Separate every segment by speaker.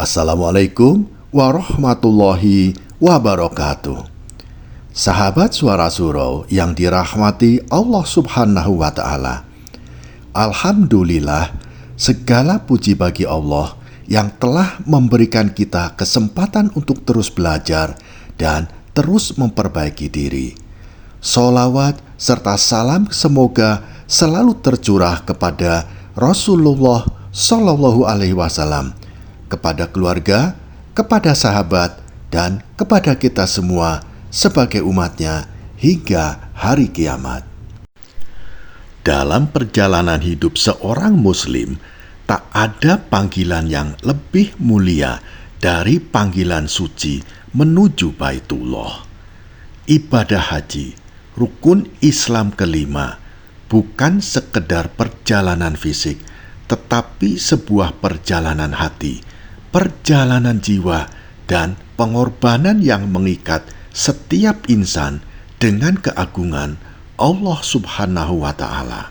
Speaker 1: Assalamualaikum warahmatullahi wabarakatuh. Sahabat Suara Surau yang dirahmati Allah Subhanahu wa Ta'ala, Alhamdulillah, segala puji bagi Allah yang telah memberikan kita kesempatan untuk terus belajar dan terus memperbaiki diri. Sholawat serta salam semoga selalu tercurah kepada Rasulullah Shallallahu Alaihi Wasallam, kepada keluarga, kepada sahabat, dan kepada kita semua sebagai umatnya hingga hari kiamat. Dalam perjalanan hidup seorang muslim, tak ada panggilan yang lebih mulia dari panggilan suci menuju Baitullah. Ibadah haji, rukun Islam kelima, bukan sekedar perjalanan fisik, tetapi sebuah perjalanan hati, perjalanan jiwa, dan pengorbanan yang mengikat setiap insan dengan keagungan Allah Subhanahu wa Ta'ala.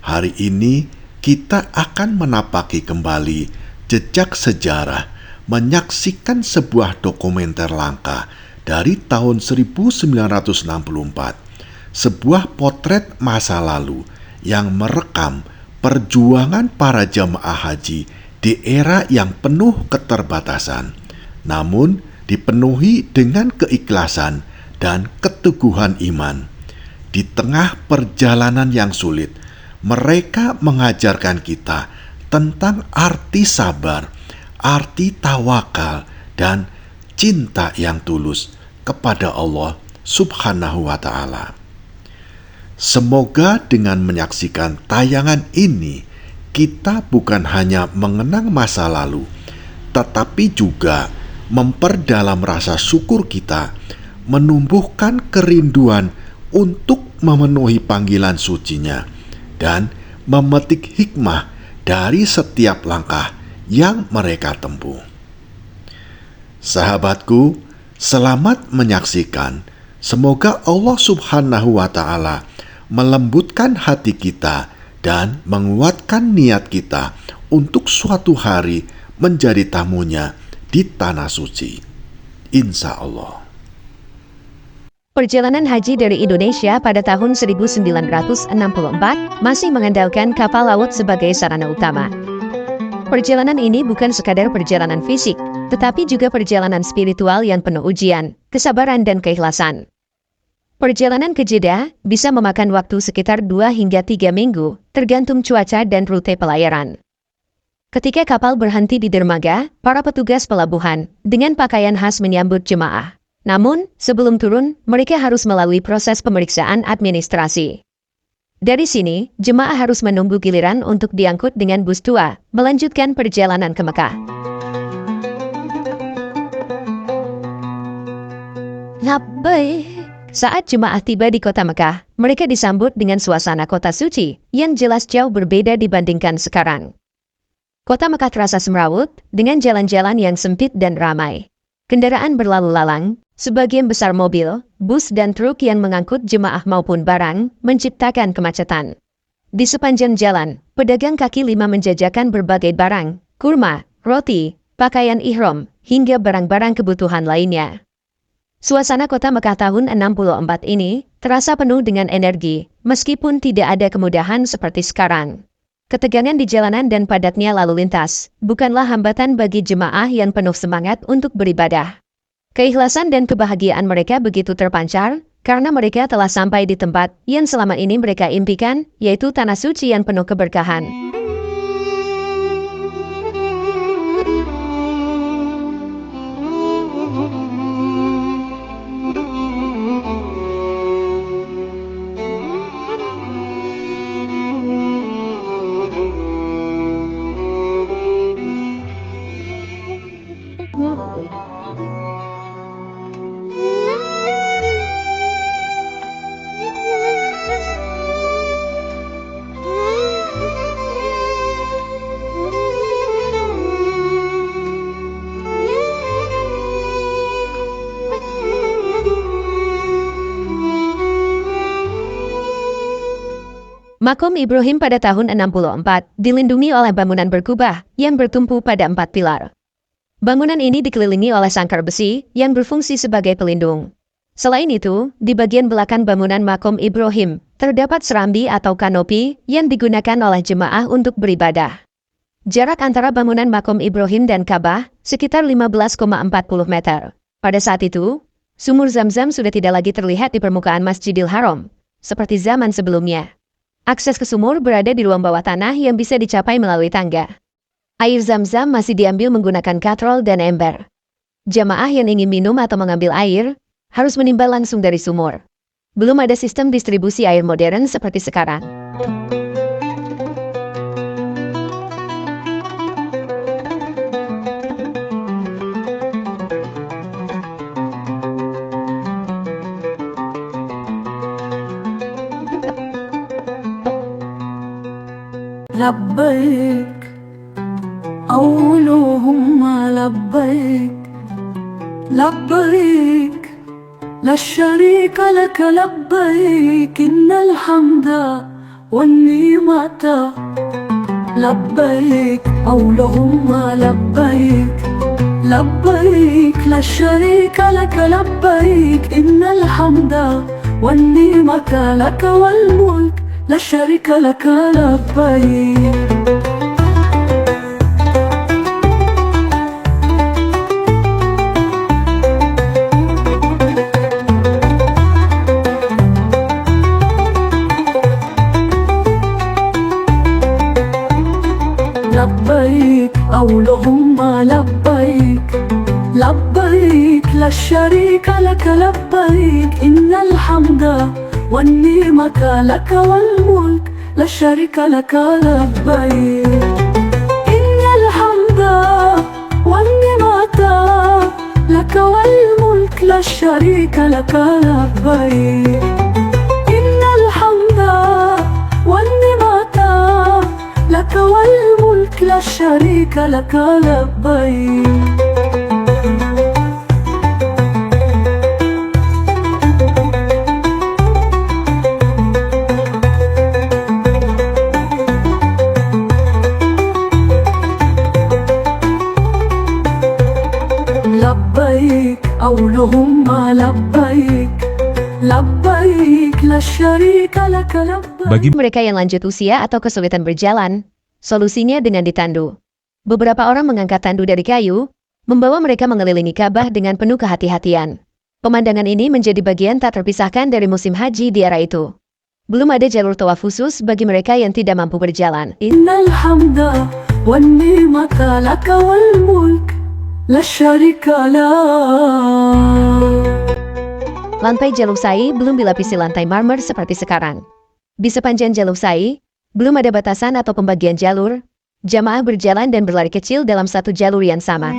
Speaker 1: Hari ini kita akan menapaki kembali jejak sejarah, menyaksikan sebuah dokumenter langka dari tahun 1964, sebuah potret masa lalu yang merekam perjuangan para jamaah haji di era yang penuh keterbatasan, namun dipenuhi dengan keikhlasan dan keteguhan iman. Di tengah perjalanan yang sulit, mereka mengajarkan kita tentang arti sabar, arti tawakal, dan cinta yang tulus kepada Allah Subhanahu wa Ta'ala. Semoga dengan menyaksikan tayangan ini, kita bukan hanya mengenang masa lalu, tetapi juga memperdalam rasa syukur kita, menumbuhkan kerinduan untuk memenuhi panggilan sucinya, dan memetik hikmah dari setiap langkah yang mereka tempuh. Sahabatku, selamat menyaksikan. Semoga Allah Subhanahu wa Ta'ala melembutkan hati kita dan menguatkan niat kita untuk suatu hari menjadi tamunya di Tanah Suci. Insya Allah.
Speaker 2: Perjalanan haji dari Indonesia pada tahun 1964 masih mengandalkan kapal laut sebagai sarana utama. Perjalanan ini bukan sekadar perjalanan fisik, tetapi juga perjalanan spiritual yang penuh ujian, kesabaran, dan keikhlasan. Perjalanan ke Jeddah bisa memakan waktu sekitar 2 hingga 3 minggu, tergantung cuaca dan rute pelayaran. Ketika kapal berhenti di dermaga, para petugas pelabuhan dengan pakaian khas menyambut jemaah. Namun, sebelum turun, mereka harus melalui proses pemeriksaan administrasi. Dari sini, jemaah harus menunggu giliran untuk diangkut dengan bus tua, melanjutkan perjalanan ke Mekah. Saat jemaah tiba di kota Mekah, mereka disambut dengan suasana kota suci yang jelas jauh berbeda dibandingkan sekarang. Kota Mekah terasa semrawut dengan jalan-jalan yang sempit dan ramai. Kendaraan berlalu lalang, sebagian besar mobil, bus, dan truk yang mengangkut jemaah maupun barang menciptakan kemacetan. Di sepanjang jalan, pedagang kaki lima menjajakan berbagai barang, kurma, roti, pakaian ihram, hingga barang-barang kebutuhan lainnya. Suasana kota Mekah tahun 64 ini terasa penuh dengan energi, meskipun tidak ada kemudahan seperti sekarang. Ketegangan di jalanan dan padatnya lalu lintas bukanlah hambatan bagi jemaah yang penuh semangat untuk beribadah. Keikhlasan dan kebahagiaan mereka begitu terpancar karena mereka telah sampai di tempat yang selama ini mereka impikan, yaitu Tanah Suci yang penuh keberkahan. Makom Ibrahim pada tahun 64 dilindungi oleh bangunan berkubah yang bertumpu pada 4 pilar. Bangunan ini dikelilingi oleh sangkar besi yang berfungsi sebagai pelindung. Selain itu, di bagian belakang bangunan Makom Ibrahim, terdapat serambi atau kanopi yang digunakan oleh jemaah untuk beribadah. Jarak antara bangunan Makom Ibrahim dan Ka'bah sekitar 15,40 meter. Pada saat itu, sumur Zam-Zam sudah tidak lagi terlihat di permukaan Masjidil Haram, seperti zaman sebelumnya. Akses ke sumur berada di ruang bawah tanah yang bisa dicapai melalui tangga. Air Zam-Zam masih diambil menggunakan katrol dan ember. Jamaah yang ingin minum atau mengambil air harus menimba langsung dari sumur. Belum ada sistem distribusi air modern seperti sekarang.
Speaker 3: لبيك اللهم لبيك لبيك لا شريك لك لبيك إن الحمد والنعمة لبيك اللهم لبيك لبيك لا شريك لك لبيك إن الحمد والنعمة لك والملك لا شريك لك لبيك لبيك اللهم لبيك لبيك لا شريك لك لبيك إن الحمد والنعمة لك والملك لا شريك لك لبيك إن الحمد والنعمة لك والملك لا شريك لك لبيك إن الحمد والنعمة لك والملك لا شريك لك لبيك لبيك اللهم لبيك لبيك لا شريك لك لبيك.
Speaker 1: Bagi
Speaker 2: Mereka yang lanjut usia atau kesulitan berjalan, solusinya dengan ditandu. Beberapa orang mengangkat tandu dari kayu, membawa mereka mengelilingi Ka'bah dengan penuh kehati-hatian. Pemandangan ini menjadi bagian tak terpisahkan dari musim haji di era itu. Belum ada jalur tawaf khusus bagi mereka yang tidak mampu berjalan.
Speaker 3: Innal hamda wan ni'mata laka wal mulk la syarika lak.
Speaker 2: Lantai jalur Sa'i belum dilapisi lantai marmer seperti sekarang. Di sepanjang jalur Sa'i, belum ada batasan atau pembagian jalur. Jamaah berjalan dan berlari kecil dalam satu jalur yang sama.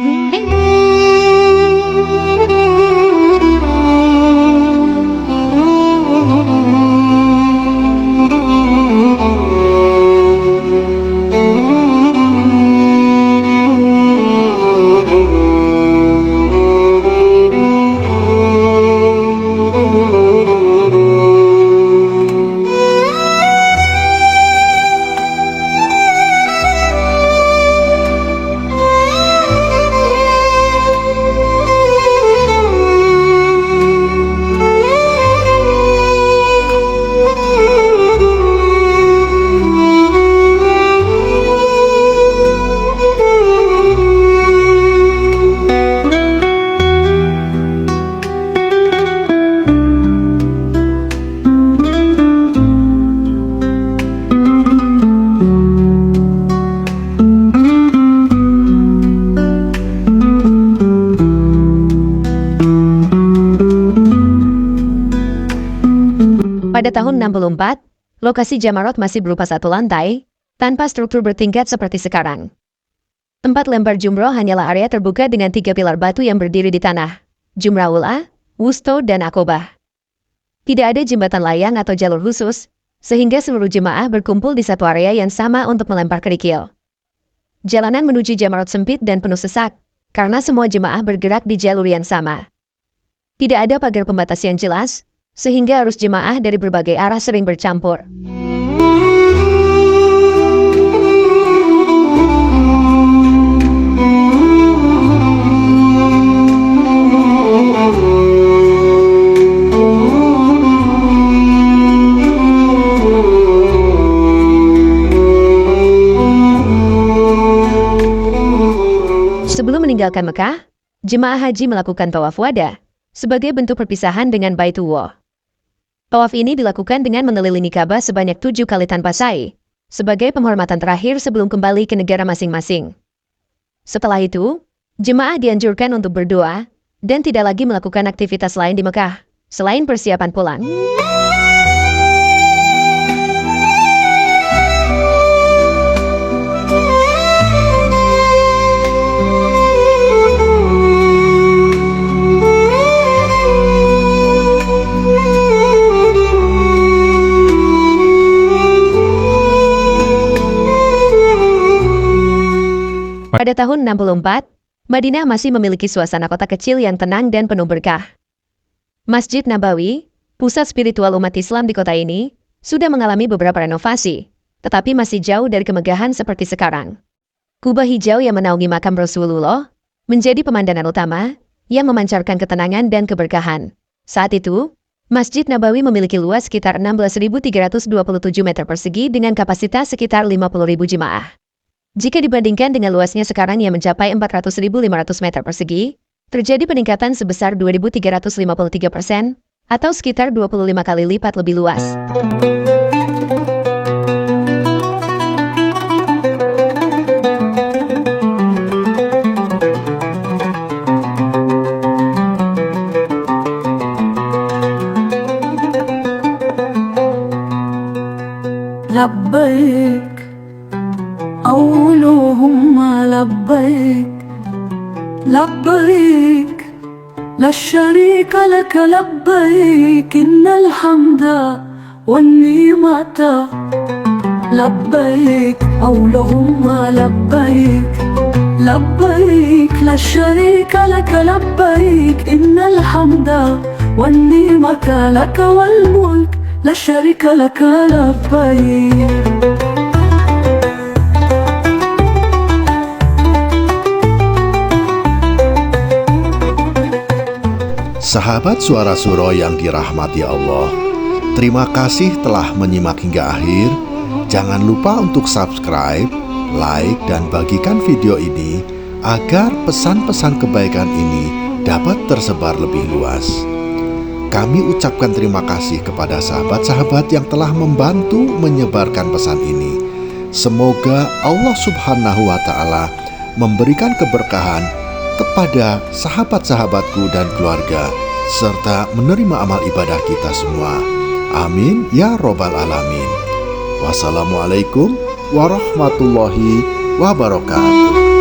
Speaker 2: Pada tahun 64, lokasi Jamarot masih berupa satu lantai, tanpa struktur bertingkat seperti sekarang. Tempat lempar jumroh hanyalah area terbuka dengan 3 pilar batu yang berdiri di tanah, Jumrah Ula, Wusto, dan Akobah. Tidak ada jembatan layang atau jalur khusus, sehingga seluruh jemaah berkumpul di satu area yang sama untuk melempar kerikil. Jalanan menuju Jamarot sempit dan penuh sesak, karena semua jemaah bergerak di jalur yang sama. Tidak ada pagar pembatas yang jelas, sehingga arus jemaah dari berbagai arah sering bercampur. Sebelum meninggalkan Mekah, jemaah haji melakukan tawaf wada sebagai bentuk perpisahan dengan Baitullah. Tawaf ini dilakukan dengan mengelilingi Ka'bah sebanyak 7 kali tanpa sa'i, sebagai penghormatan terakhir sebelum kembali ke negara masing-masing. Setelah itu, jemaah dianjurkan untuk berdoa dan tidak lagi melakukan aktivitas lain di Mekah, selain persiapan pulang. Pada tahun 64, Madinah masih memiliki suasana kota kecil yang tenang dan penuh berkah. Masjid Nabawi, pusat spiritual umat Islam di kota ini, sudah mengalami beberapa renovasi, tetapi masih jauh dari kemegahan seperti sekarang. Kubah hijau yang menaungi makam Rasulullah menjadi pemandangan utama yang memancarkan ketenangan dan keberkahan. Saat itu, Masjid Nabawi memiliki luas sekitar 16.327 meter persegi dengan kapasitas sekitar 50.000 jemaah. Jika dibandingkan dengan luasnya sekarang yang mencapai 400.500 meter persegi, terjadi peningkatan sebesar 2.353%, atau sekitar 25 kali lipat lebih luas.
Speaker 3: لبيك اللهم لبيك لبيك لا شريك لك لبيك إن الحمد والنعمة لبيك اللهم لبيك لبيك لا شريك لك لبيك إن الحمد والنعمة لك والملك لا شريك لك لبيك.
Speaker 1: Sahabat Suara Suro yang dirahmati Allah, terima kasih telah menyimak hingga akhir. Jangan lupa untuk subscribe, like, dan bagikan video ini agar pesan-pesan kebaikan ini dapat tersebar lebih luas. Kami ucapkan terima kasih kepada sahabat-sahabat yang telah membantu menyebarkan pesan ini. Semoga Allah Subhanahu wa Ta'ala memberikan keberkahan kepada sahabat-sahabatku dan keluarga, serta menerima amal ibadah kita semua. Amin ya robbal alamin. Wassalamualaikum warahmatullahi wabarakatuh.